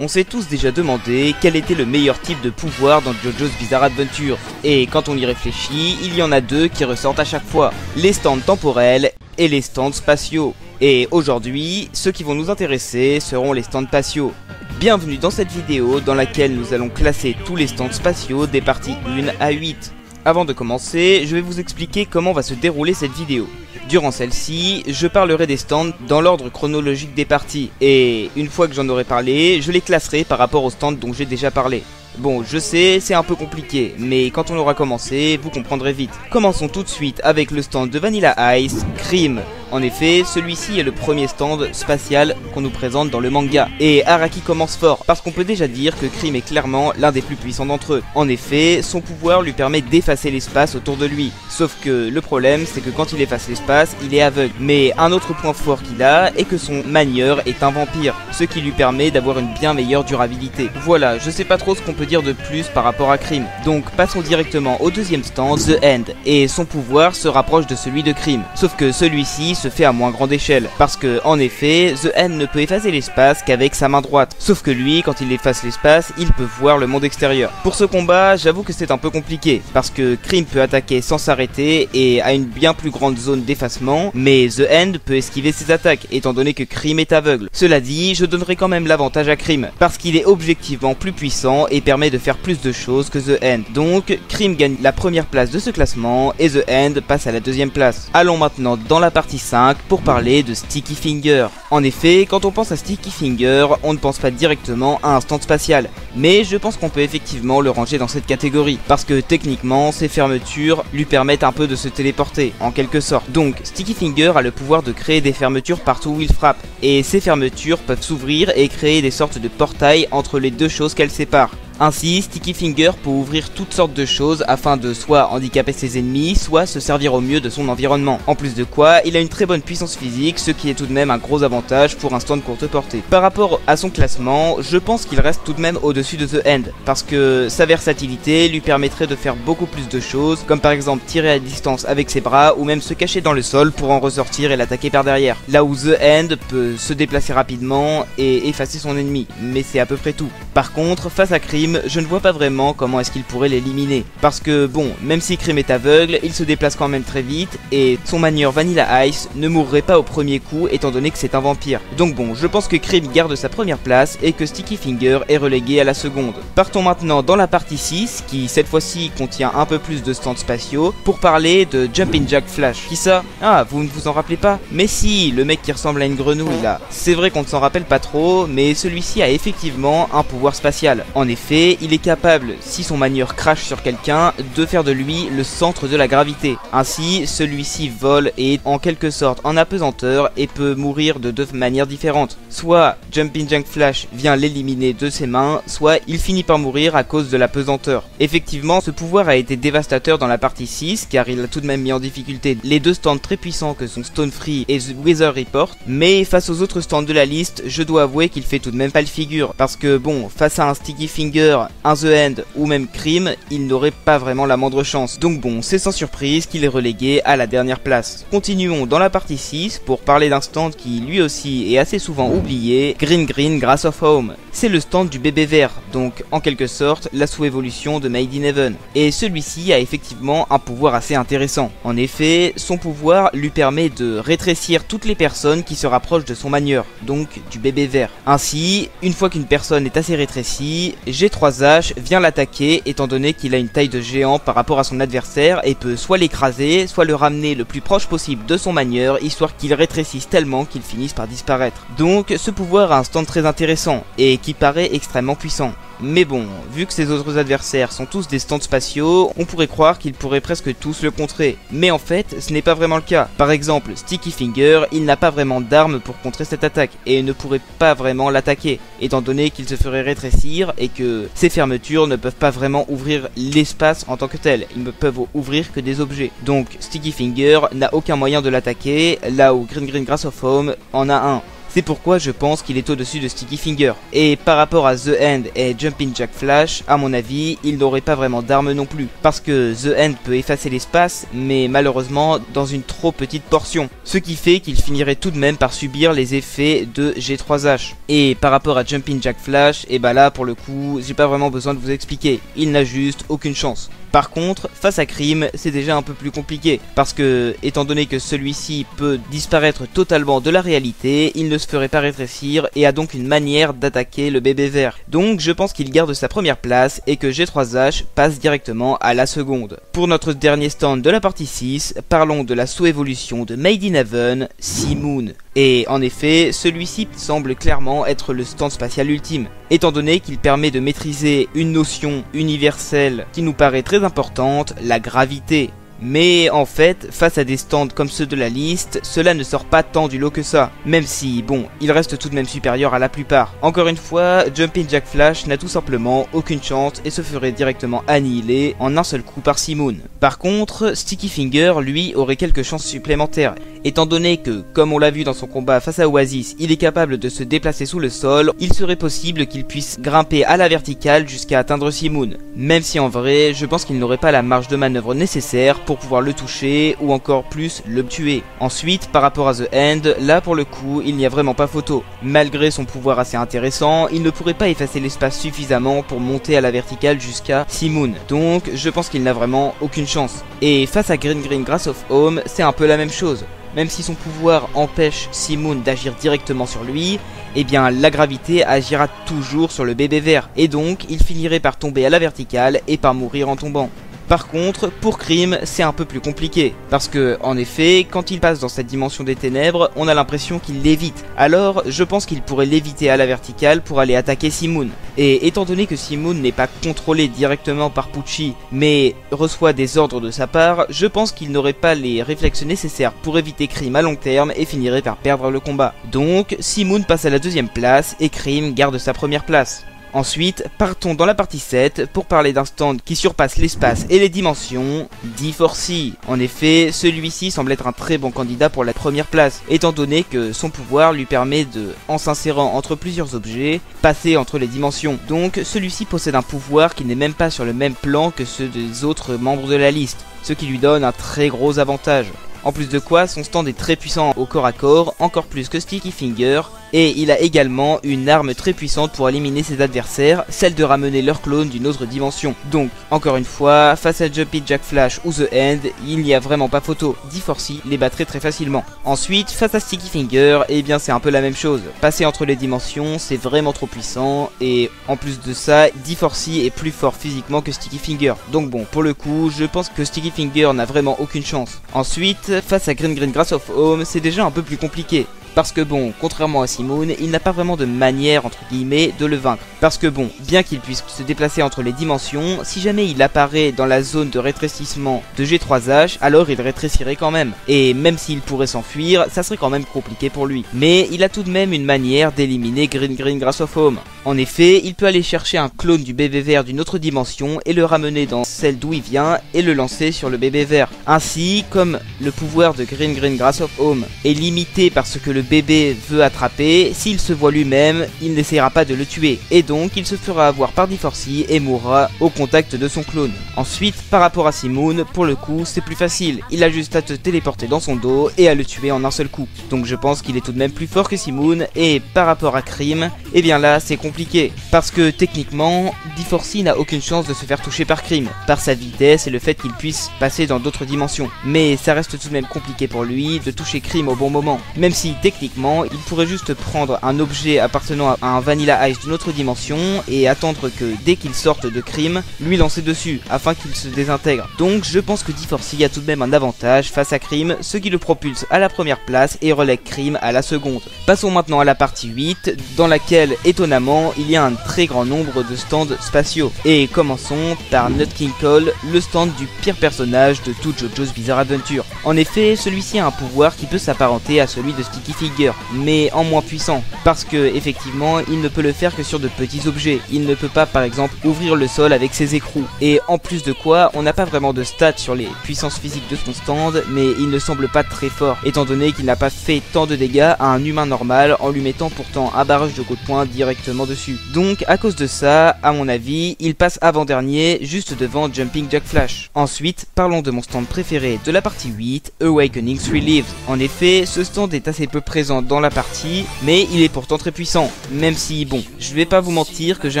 On s'est tous déjà demandé quel était le meilleur type de pouvoir dans JoJo's Bizarre Adventure. Et quand on y réfléchit, il y en a deux qui ressortent à chaque fois. Les stands temporels et les stands spatiaux. Et aujourd'hui, ceux qui vont nous intéresser seront les stands spatiaux. Bienvenue dans cette vidéo dans laquelle nous allons classer tous les stands spatiaux des parties 1 à 8. Avant de commencer, je vais vous expliquer comment va se dérouler cette vidéo. Durant celle-ci, je parlerai des stands dans l'ordre chronologique des parties, et une fois que j'en aurai parlé, je les classerai par rapport aux stands dont j'ai déjà parlé. Bon, je sais, c'est un peu compliqué, mais quand on aura commencé, vous comprendrez vite. Commençons tout de suite avec le stand de Vanilla Ice, Cream. En effet, celui-ci est le premier stand spatial qu'on nous présente dans le manga. Et Araki commence fort, parce qu'on peut déjà dire que Cream est clairement l'un des plus puissants d'entre eux. En effet, son pouvoir lui permet d'effacer l'espace autour de lui. Sauf que le problème, c'est que quand il efface l'espace, il est aveugle. Mais un autre point fort qu'il a est que son manieur est un vampire, ce qui lui permet d'avoir une bien meilleure durabilité. Voilà, je sais pas trop ce qu'on peut dire de plus par rapport à Cream. Donc passons directement au deuxième stand, The End. Et son pouvoir se rapproche de celui de Cream. Sauf que celui-ci se fait à moins grande échelle, parce que en effet The End ne peut effacer l'espace qu'avec sa main droite, sauf que lui quand il efface l'espace il peut voir le monde extérieur. Pour ce combat j'avoue que c'est un peu compliqué, parce que Cream peut attaquer sans s'arrêter et a une bien plus grande zone d'effacement, mais The End peut esquiver ses attaques étant donné que Cream est aveugle. Cela dit, je donnerai quand même l'avantage à Cream, parce qu'il est objectivement plus puissant et permet de faire plus de choses que The End. Donc Cream gagne la première place de ce classement et The End passe à la deuxième place. Allons maintenant dans la partie 5 pour parler de Sticky Finger. En effet, quand on pense à Sticky Finger, on ne pense pas directement à un stand spatial, mais je pense qu'on peut effectivement le ranger dans cette catégorie, parce que techniquement ses fermetures lui permettent un peu de se téléporter, en quelque sorte. Donc Sticky Finger a le pouvoir de créer des fermetures partout où il frappe, et ces fermetures peuvent s'ouvrir et créer des sortes de portails entre les deux choses qu'elles séparent. Ainsi, Sticky Finger peut ouvrir toutes sortes de choses afin de soit handicaper ses ennemis, soit se servir au mieux de son environnement. En plus de quoi, il a une très bonne puissance physique, ce qui est tout de même un gros avantage pour un stand courte portée. Par rapport à son classement, je pense qu'il reste tout de même au-dessus de The End, parce que sa versatilité lui permettrait de faire beaucoup plus de choses, comme par exemple tirer à distance avec ses bras, ou même se cacher dans le sol pour en ressortir et l'attaquer par derrière. Là où The End peut se déplacer rapidement et effacer son ennemi, mais c'est à peu près tout. Par contre, face à Cream, je ne vois pas vraiment comment est-ce qu'il pourrait l'éliminer, parce que bon, même si Cream est aveugle, il se déplace quand même très vite, et son manieur Vanilla Ice ne mourrait pas au premier coup étant donné que c'est un vampire. Donc bon, je pense que Cream garde sa première place et que Sticky Finger est relégué à la seconde. Partons maintenant dans la partie 6, qui cette fois-ci contient un peu plus de stands spatiaux, pour parler de Jumpin' Jack Flash. Qui ça? Ah, vous ne vous en rappelez pas? Mais si, le mec qui ressemble à une grenouille là. C'est vrai qu'on ne s'en rappelle pas trop, mais celui-ci a effectivement un pouvoir spatial. En effet, il est capable, si son manieur crache sur quelqu'un, de faire de lui le centre de la gravité. Ainsi, celui-ci vole et est en quelque sorte en apesanteur et peut mourir de deux manières différentes. Soit Jumpin' Jack Flash vient l'éliminer de ses mains, soit il finit par mourir à cause de la pesanteur. Effectivement, ce pouvoir a été dévastateur dans la partie 6, car il a tout de même mis en difficulté les deux stands très puissants que sont Stone Free et The Weather Report, mais face aux autres stands de la liste, je dois avouer qu'il fait tout de même pas le figure, parce que bon, face à un Sticky Finger, un The End ou même Cream, il n'aurait pas vraiment la moindre chance. Donc bon, c'est sans surprise qu'il est relégué à la dernière place. Continuons dans la partie 6 pour parler d'un stand qui lui aussi est assez souvent oublié, Green Grass of Home. C'est le stand du bébé vert, donc en quelque sorte la sous-évolution de Made in Heaven. Et celui-ci a effectivement un pouvoir assez intéressant. En effet, son pouvoir lui permet de rétrécir toutes les personnes qui se rapprochent de son manieur, donc du bébé vert. Ainsi, une fois qu'une personne est assez rétrécie, G3H vient l'attaquer étant donné qu'il a une taille de géant par rapport à son adversaire et peut soit l'écraser, soit le ramener le plus proche possible de son manieur, histoire qu'il rétrécisse tellement qu'il finisse par disparaître. Donc ce pouvoir a un stand très intéressant et qui paraît extrêmement puissant. Mais bon, vu que ses autres adversaires sont tous des stands spatiaux, on pourrait croire qu'ils pourraient presque tous le contrer. Mais en fait, ce n'est pas vraiment le cas. Par exemple, Sticky Finger, il n'a pas vraiment d'arme pour contrer cette attaque, et ne pourrait pas vraiment l'attaquer, étant donné qu'il se ferait rétrécir et que ses fermetures ne peuvent pas vraiment ouvrir l'espace en tant que tel. Ils ne peuvent ouvrir que des objets. Donc Sticky Finger n'a aucun moyen de l'attaquer, là où Green Grass of Home en a un. C'est pourquoi je pense qu'il est au-dessus de Sticky Finger. Et par rapport à The End et Jumping Jack Flash, à mon avis, il n'aurait pas vraiment d'arme non plus. Parce que The End peut effacer l'espace, mais malheureusement dans une trop petite portion. Ce qui fait qu'il finirait tout de même par subir les effets de G3H. Et par rapport à Jumping Jack Flash, et bah là pour le coup, j'ai pas vraiment besoin de vous expliquer. Il n'a juste aucune chance. Par contre, face à Cream, c'est déjà un peu plus compliqué, parce que, étant donné que celui-ci peut disparaître totalement de la réalité, il ne se ferait pas rétrécir et a donc une manière d'attaquer le bébé vert. Donc je pense qu'il garde sa première place et que G3H passe directement à la seconde. Pour notre dernier stand de la partie 6, parlons de la sous-évolution de Made in Heaven, Sea-Moon. Et en effet, celui-ci semble clairement être le stand spatial ultime, étant donné qu'il permet de maîtriser une notion universelle qui nous paraît très importante, la gravité. Mais en fait, face à des stands comme ceux de la liste, cela ne sort pas tant du lot que ça. Même si, bon, il reste tout de même supérieur à la plupart. Encore une fois, Jumping Jack Flash n'a tout simplement aucune chance et se ferait directement annihiler en un seul coup par Sea-Moon. Par contre, Sticky Finger, lui, aurait quelques chances supplémentaires. Étant donné que, comme on l'a vu dans son combat face à Oasis, il est capable de se déplacer sous le sol, il serait possible qu'il puisse grimper à la verticale jusqu'à atteindre Sea-Moon. Même si en vrai, je pense qu'il n'aurait pas la marge de manœuvre nécessaire pour pouvoir le toucher ou encore plus le tuer. Ensuite, par rapport à The End, là pour le coup, il n'y a vraiment pas photo. Malgré son pouvoir assez intéressant, il ne pourrait pas effacer l'espace suffisamment pour monter à la verticale jusqu'à Sea-Moon. Donc, je pense qu'il n'a vraiment aucune chance. Et face à Green Green Grass of Home, c'est un peu la même chose. Même si son pouvoir empêche Sea-Moon d'agir directement sur lui, eh bien la gravité agira toujours sur le bébé vert. Et donc, il finirait par tomber à la verticale et par mourir en tombant. Par contre, pour Cream, c'est un peu plus compliqué, parce que, en effet, quand il passe dans cette dimension des ténèbres, on a l'impression qu'il l'évite. Alors, je pense qu'il pourrait l'éviter à la verticale pour aller attaquer Sea-Moon. Et étant donné que Sea-Moon n'est pas contrôlé directement par Pucci, mais reçoit des ordres de sa part, je pense qu'il n'aurait pas les réflexes nécessaires pour éviter Cream à long terme et finirait par perdre le combat. Donc, Sea-Moon passe à la deuxième place et Cream garde sa première place. Ensuite, partons dans la partie 7 pour parler d'un stand qui surpasse l'espace et les dimensions, D4C. En effet, celui-ci semble être un très bon candidat pour la première place, étant donné que son pouvoir lui permet de, en s'insérant entre plusieurs objets, passer entre les dimensions. Donc, celui-ci possède un pouvoir qui n'est même pas sur le même plan que ceux des autres membres de la liste, ce qui lui donne un très gros avantage. En plus de quoi, son stand est très puissant au corps à corps, encore plus que Sticky Finger, et il a également une arme très puissante pour éliminer ses adversaires, celle de ramener leur clone d'une autre dimension. Donc, encore une fois, face à Jumpy Jack Flash ou The End, il n'y a vraiment pas photo, D4C les battrait très facilement. Ensuite, face à Sticky Finger, eh bien c'est un peu la même chose. Passer entre les dimensions, c'est vraiment trop puissant, et en plus de ça, D4C est plus fort physiquement que Sticky Finger. Donc bon, pour le coup, je pense que Sticky Finger n'a vraiment aucune chance. Ensuite, face à Green Green Grass of Home, c'est déjà un peu plus compliqué. Parce que bon, contrairement à Sea-Moon, il n'a pas vraiment de manière, entre guillemets, de le vaincre. Parce que bon, bien qu'il puisse se déplacer entre les dimensions, si jamais il apparaît dans la zone de rétrécissement de G3H, alors il rétrécirait quand même. Et même s'il pourrait s'enfuir, ça serait quand même compliqué pour lui. Mais il a tout de même une manière d'éliminer Green Green Grass of Home. En effet, il peut aller chercher un clone du bébé vert d'une autre dimension et le ramener dans celle d'où il vient et le lancer sur le bébé vert. Ainsi, comme le pouvoir de Green Green Grass of Home est limité par ce que le bébé veut attraper, s'il se voit lui-même, il n'essayera pas de le tuer. Et donc, il se fera avoir par D4C et mourra au contact de son clone. Ensuite, par rapport à Sea-Moon, pour le coup, c'est plus facile. Il a juste à te téléporter dans son dos et à le tuer en un seul coup. Donc je pense qu'il est tout de même plus fort que Sea-Moon. Et par rapport à Cream, eh bien là, c'est compliqué. Parce que techniquement, D4C n'a aucune chance de se faire toucher par Cream, par sa vitesse et le fait qu'il puisse passer dans d'autres dimensions. Mais ça reste tout de même compliqué pour lui de toucher Cream au bon moment. Même si techniquement, il pourrait juste prendre un objet appartenant à un Vanilla Ice d'une autre dimension et attendre que dès qu'il sorte de Cream, lui lancer dessus afin qu'il se désintègre. Donc je pense que D4C a tout de même un avantage face à Cream, ce qui le propulse à la première place et relègue Cream à la seconde. Passons maintenant à la partie 8, dans laquelle étonnamment il y a un très grand nombre de stands spatiaux. Et commençons par Nut King Cole, le stand du pire personnage de tout JoJo's Bizarre Adventure. En effet, celui-ci a un pouvoir qui peut s'apparenter à celui de Sticky Figure, mais en moins puissant, parce que effectivement il ne peut le faire que sur de petits objets. Il ne peut pas par exemple ouvrir le sol avec ses écrous. Et en plus de quoi, on n'a pas vraiment de stats sur les puissances physiques de son stand, mais il ne semble pas très fort, étant donné qu'il n'a pas fait tant de dégâts à un humain normal en lui mettant pourtant un barrage de coups de poing directement dessus. Donc à cause de ça, à mon avis, il passe avant-dernier, juste devant Jumping Jack Flash. Ensuite, parlons de mon stand préféré de la partie 8, Awakening 3 Leaves. En effet, ce stand est assez peu présent dans la partie, mais il est pourtant très puissant, même si bon, je vais pas vous mentir que j'ai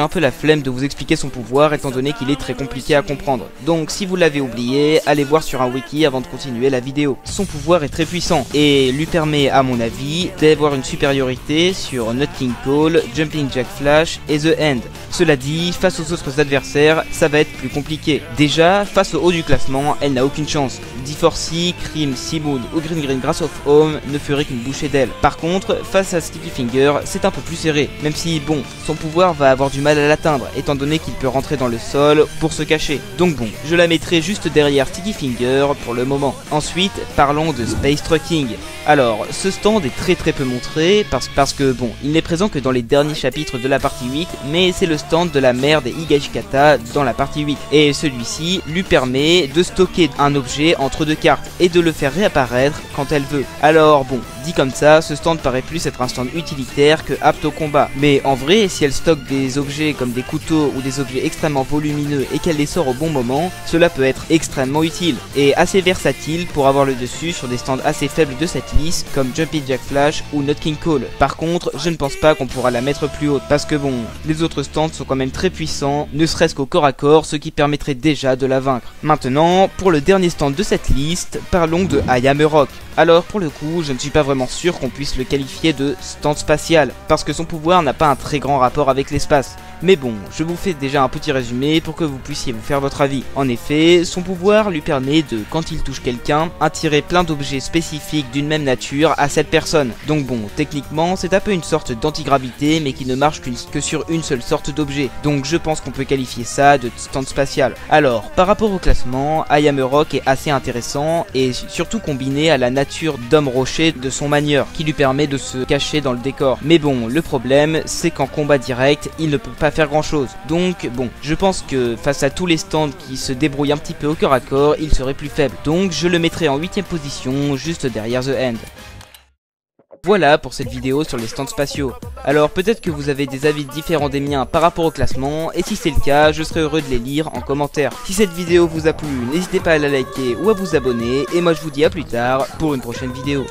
un peu la flemme de vous expliquer son pouvoir étant donné qu'il est très compliqué à comprendre. Donc si vous l'avez oublié, allez voir sur un wiki avant de continuer la vidéo. Son pouvoir est très puissant et lui permet à mon avis d'avoir une supériorité sur Nut King Cole, Jumping Jack Flash et The End. Cela dit, face aux autres adversaires, ça va être plus compliqué. Déjà, face au haut du classement, elle n'a aucune chance. D4C, Cream, Seamoon ou Green Grass of Home ne ferait qu'une bouchée d'aile. Par contre, face à Sticky Finger, c'est un peu plus serré, même si bon, son pouvoir va avoir du mal à l'atteindre, étant donné qu'il peut rentrer dans le sol pour se cacher. Donc bon, je la mettrai juste derrière Sticky Finger pour le moment. Ensuite, parlons de Space Trucking. Alors, ce stand est très peu montré, parce que bon, il n'est présent que dans les derniers chapitres de la partie 8, mais c'est le stand de la mère des Higashikata dans la partie 8. Et celui-ci lui permet de stocker un objet entre deux cartes, et de le faire réapparaître quand elle veut. Alors bon, dit comme ça, ce stand paraît plus être un stand utilitaire que apte au combat. Mais en vrai, si elle stocke des objets comme des couteaux ou des objets extrêmement volumineux et qu'elle les sort au bon moment, cela peut être extrêmement utile, et assez versatile pour avoir le dessus sur des stands assez faibles de cette liste, comme Jumping Jack Flash ou Nut King Cole. Par contre, je ne pense pas qu'on pourra la mettre plus haute, parce que bon, les autres stands sont quand même très puissants, ne serait-ce qu'au corps à corps, ce qui permettrait déjà de la vaincre. Maintenant, pour le dernier stand de cette liste, parlons de I Am a Rock. Alors pour le coup, je ne suis pas vraiment sûr qu'on puisse le qualifier de stand spatial, parce que son pouvoir n'a pas un très grand rapport avec l'espace. Mais bon, je vous fais déjà un petit résumé pour que vous puissiez vous faire votre avis. En effet, son pouvoir lui permet de, quand il touche quelqu'un, attirer plein d'objets spécifiques d'une même nature à cette personne. Donc bon, techniquement, c'est un peu une sorte d'antigravité, mais qui ne marche que sur une seule sorte d'objet. Donc je pense qu'on peut qualifier ça de stand spatial. Alors, par rapport au classement, I Am a Rock est assez intéressant, et surtout combiné à la nature d'homme rocher de son manieur, qui lui permet de se cacher dans le décor. Mais bon, le problème, c'est qu'en combat direct, il ne peut pas faire grand chose. Donc bon, je pense que face à tous les stands qui se débrouillent un petit peu au corps à corps, il serait plus faible. Donc je le mettrai en 8ème position, juste derrière The End. Voilà pour cette vidéo sur les stands spatiaux. Alors peut-être que vous avez des avis différents des miens par rapport au classement, et si c'est le cas, je serai heureux de les lire en commentaire. Si cette vidéo vous a plu, n'hésitez pas à la liker ou à vous abonner, et moi je vous dis à plus tard pour une prochaine vidéo.